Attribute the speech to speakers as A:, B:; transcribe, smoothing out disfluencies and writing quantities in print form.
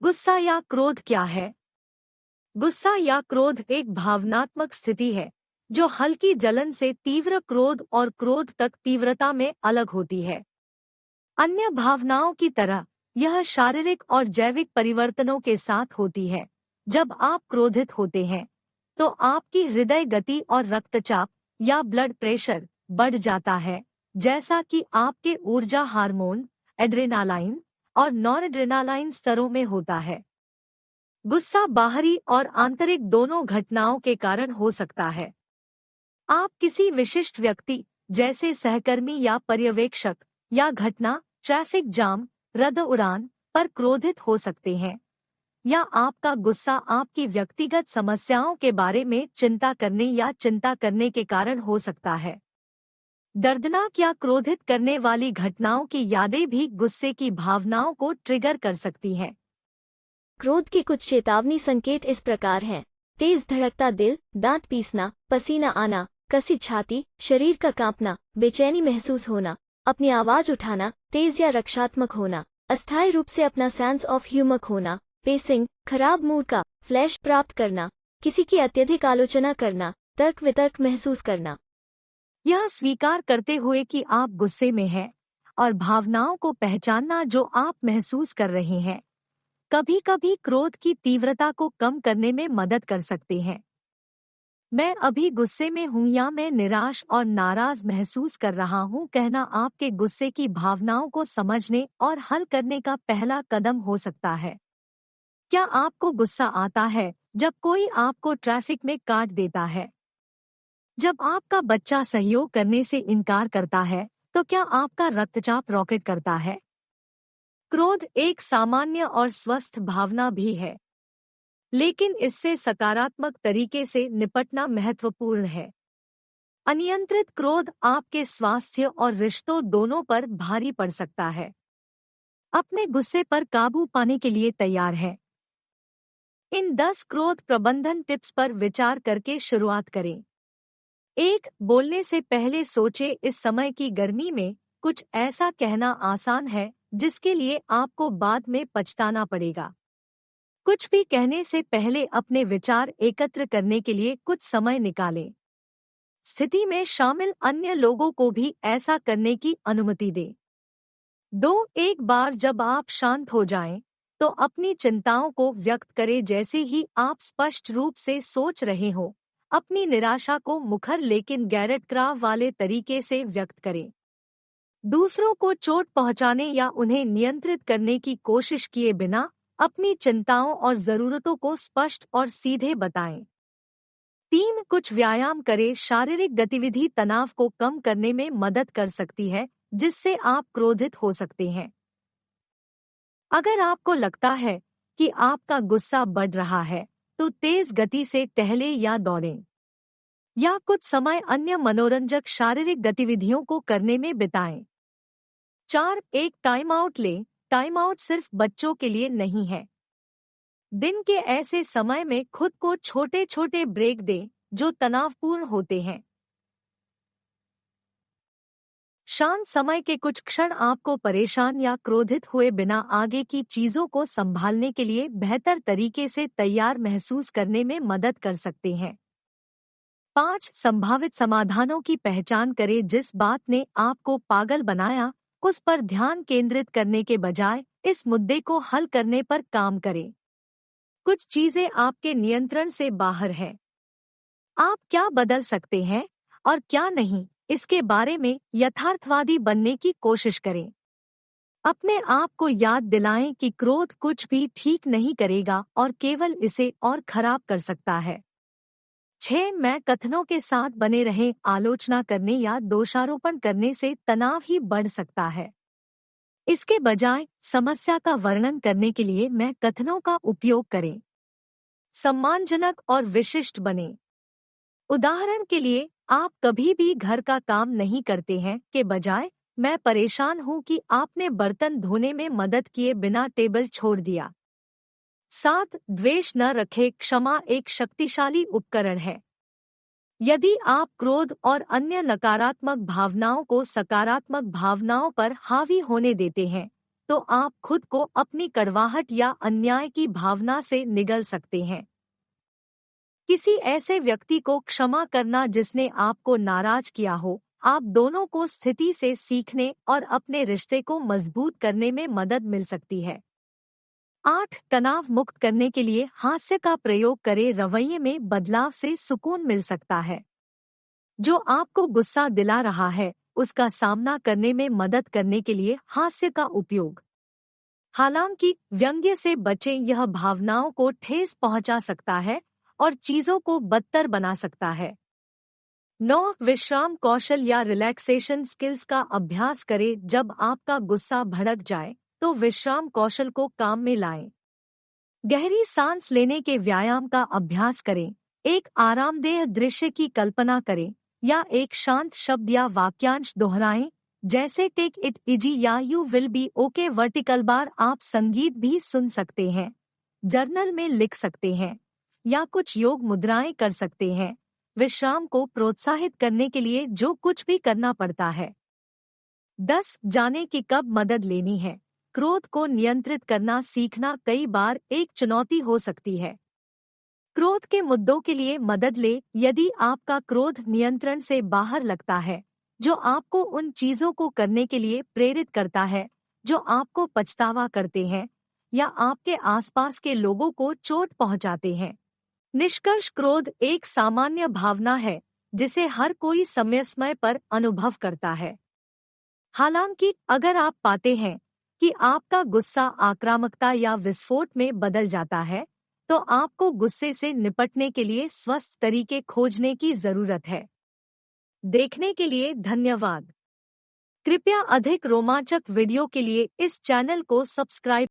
A: गुस्सा या क्रोध क्या है? गुस्सा या क्रोध एक भावनात्मक स्थिति है जो हल्की जलन से तीव्र क्रोध और क्रोध तक तीव्रता में अलग होती है। अन्य भावनाओं की तरह यह शारीरिक और जैविक परिवर्तनों के साथ होती है। जब आप क्रोधित होते हैं तो आपकी हृदय गति और रक्तचाप या ब्लड प्रेशर बढ़ जाता है, जैसा कि आपके ऊर्जा हार्मोन एड्रेनालाइन और नॉरएड्रेनालाइन स्तरों में होता है। गुस्सा बाहरी और आंतरिक दोनों घटनाओं के कारण हो सकता है। आप किसी विशिष्ट व्यक्ति जैसे सहकर्मी या पर्यवेक्षक या घटना ट्रैफिक जाम, रद्द उड़ान पर क्रोधित हो सकते हैं, या आपका गुस्सा आपकी व्यक्तिगत समस्याओं के बारे में चिंता करने के कारण हो सकता है। दर्दनाक या क्रोधित करने वाली घटनाओं की यादें भी गुस्से की भावनाओं को ट्रिगर कर सकती हैं।
B: क्रोध के कुछ चेतावनी संकेत इस प्रकार हैं: तेज धड़कता दिल, दांत पीसना, पसीना आना, कसी छाती, शरीर का कांपना, बेचैनी महसूस होना, अपनी आवाज उठाना, तेज या रक्षात्मक होना, अस्थायी रूप से अपना सेंस ऑफ ह्यूमर खोना, पेसिंग, खराब मूड का फ्लैश प्राप्त करना, किसी की अत्यधिक आलोचना करना, तर्क वितर्क महसूस करना।
A: यह स्वीकार करते हुए कि आप गुस्से में हैं और भावनाओं को पहचानना जो आप महसूस कर रहे हैं, कभी-कभी क्रोध की तीव्रता को कम करने में मदद कर सकते हैं। मैं अभी गुस्से में हूँ या मैं निराश और नाराज महसूस कर रहा हूँ कहना आपके गुस्से की भावनाओं को समझने और हल करने का पहला कदम हो सकता है। क्या आपको गुस्सा आता है जब कोई आपको ट्रैफिक में काट देता है? जब आपका बच्चा सहयोग करने से इनकार करता है, तो क्या आपका रक्तचाप रॉकेट करता है? क्रोध एक सामान्य और स्वस्थ भावना भी है, लेकिन इससे सकारात्मक तरीके से निपटना महत्वपूर्ण है। अनियंत्रित क्रोध आपके स्वास्थ्य और रिश्तों दोनों पर भारी पड़ सकता है। अपने गुस्से पर काबू पाने के लिए तैयार हैं। इन 10 क्रोध प्रबंधन टिप्स पर विचार करके शुरुआत करें। 1. बोलने से पहले सोचें, इस समय की गर्मी में कुछ ऐसा कहना आसान है जिसके लिए आपको बाद में पछताना पड़ेगा। कुछ भी कहने से पहले अपने विचार एकत्र करने के लिए कुछ समय निकालें। स्थिति में शामिल अन्य लोगों को भी ऐसा करने की अनुमति दें। 2. एक बार जब आप शांत हो जाएं, तो अपनी चिंताओं को व्यक्त करें जैसे ही आप स्पष्ट रूप से सोच रहे हो। अपनी निराशा को मुखर लेकिन गैरटक्राव वाले तरीके से व्यक्त करें। दूसरों को चोट पहुंचाने या उन्हें नियंत्रित करने की कोशिश किए बिना अपनी चिंताओं और जरूरतों को स्पष्ट और सीधे बताएं। 3. कुछ व्यायाम करें। शारीरिक गतिविधि तनाव को कम करने में मदद कर सकती है, जिससे आप क्रोधित हो सकते हैं। अगर आपको लगता है कि आपका गुस्सा बढ़ रहा है, तो तेज गति से टहलें या दौड़ें, या कुछ समय अन्य मनोरंजक शारीरिक गतिविधियों को करने में बिताएं। 4. एक टाइम आउट लें। टाइम आउट सिर्फ बच्चों के लिए नहीं है। दिन के ऐसे समय में खुद को छोटे छोटे ब्रेक दें जो तनावपूर्ण होते हैं। शांत समय के कुछ क्षण आपको परेशान या क्रोधित हुए बिना आगे की चीजों को संभालने के लिए बेहतर तरीके से तैयार महसूस करने में मदद कर सकते हैं। 5. संभावित समाधानों की पहचान करें। जिस बात ने आपको पागल बनाया, उस पर ध्यान केंद्रित करने के बजाय इस मुद्दे को हल करने पर काम करें। कुछ चीजें आपके नियंत्रण से बाहर हैं। आप क्या बदल सकते हैं और क्या नहीं, इसके बारे में यथार्थवादी बनने की कोशिश करें। अपने आप को याद दिलाएं कि क्रोध कुछ भी ठीक नहीं करेगा और केवल इसे और खराब कर सकता है। 6. मैं कथनों के साथ बने रहें। आलोचना करने या दोषारोपण करने से तनाव ही बढ़ सकता है। इसके बजाय समस्या का वर्णन करने के लिए मैं कथनों का उपयोग करें। सम्मानजनक और विशिष्ट बने। उदाहरण के लिए, आप कभी भी घर का काम नहीं करते हैं के बजाय मैं परेशान हूं कि आपने बर्तन धोने में मदद किए बिना टेबल छोड़ दिया। 7. द्वेष न रखें। क्षमा एक शक्तिशाली उपकरण है। यदि आप क्रोध और अन्य नकारात्मक भावनाओं को सकारात्मक भावनाओं पर हावी होने देते हैं, तो आप खुद को अपनी कड़वाहट या अन्याय की भावना से निगल सकते हैं। किसी ऐसे व्यक्ति को क्षमा करना जिसने आपको नाराज किया हो, आप दोनों को स्थिति से सीखने और अपने रिश्ते को मजबूत करने में मदद मिल सकती है। 8. तनाव मुक्त करने के लिए हास्य का प्रयोग करें। रवैये में बदलाव से सुकून मिल सकता है। जो आपको गुस्सा दिला रहा है, उसका सामना करने में मदद करने के लिए हास्य का उपयोग। हालांकि व्यंग्य से बचें, यह भावनाओं को ठेस पहुंचा सकता है और चीजों को बदतर बना सकता है। 9. विश्राम कौशल या रिलैक्सेशन स्किल्स का अभ्यास करें। जब आपका गुस्सा भड़क जाए तो विश्राम कौशल को काम में लाएं। गहरी सांस लेने के व्यायाम का अभ्यास करें। एक आरामदेह दृश्य की कल्पना करें या एक शांत शब्द या वाक्यांश दोहराएं, जैसे टेक इट इजी या you will be okay. Vertical bar आप संगीत भी सुन सकते हैं, जर्नल में लिख सकते हैं या कुछ योग मुद्राएं कर सकते हैं। विश्राम को प्रोत्साहित करने के लिए जो कुछ भी करना पड़ता है। 10. जाने कि कब मदद लेनी है। क्रोध को नियंत्रित करना सीखना कई बार एक चुनौती हो सकती है। क्रोध के मुद्दों के लिए मदद ले। यदि आपका क्रोध नियंत्रण से बाहर लगता है, जो आपको उन चीजों को करने के लिए प्रेरित करता है जो आपको पछतावा करते हैं या आपके आसपास के लोगों को चोट पहुंचाते हैं। निष्कर्ष, क्रोध एक सामान्य भावना है जिसे हर कोई समय समय पर अनुभव करता है। हालांकि अगर आप पाते हैं कि आपका गुस्सा आक्रामकता या विस्फोट में बदल जाता है, तो आपको गुस्से से निपटने के लिए स्वस्थ तरीके खोजने की जरूरत है। देखने के लिए धन्यवाद। कृपया अधिक रोमांचक वीडियो के लिए इस चैनल को सब्सक्राइब